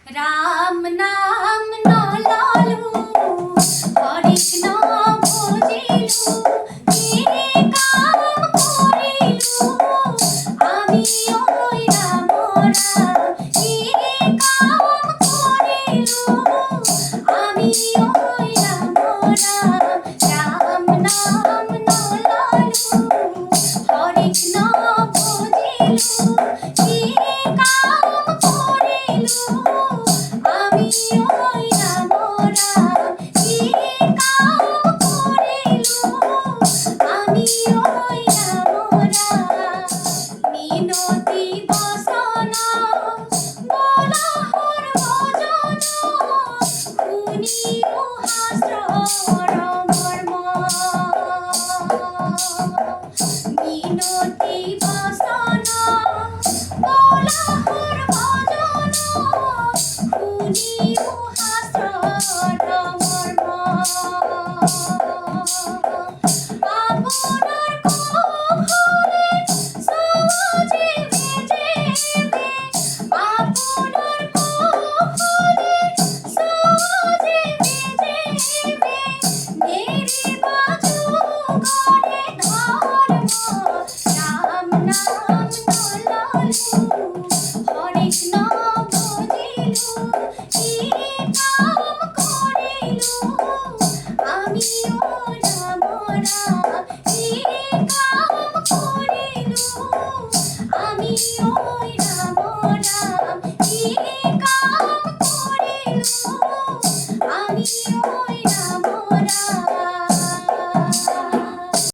রাম নাম নলালু হরিক ন ভজিলু কে কাম করিলু আমি ওই রামরা কে কাম করিলু আমি ওই রামরা রাম নাম নলালু হরিক ন ভজিলু কে কাম করিলু আমি ওই রামরা কে কাম করিলু আমি ওই রামরা মিনতি বসন বলহর ভজন শুনিও হাস্যর মর্ম মিনতি বসন বলহর ভজন শুনিও হাস্যর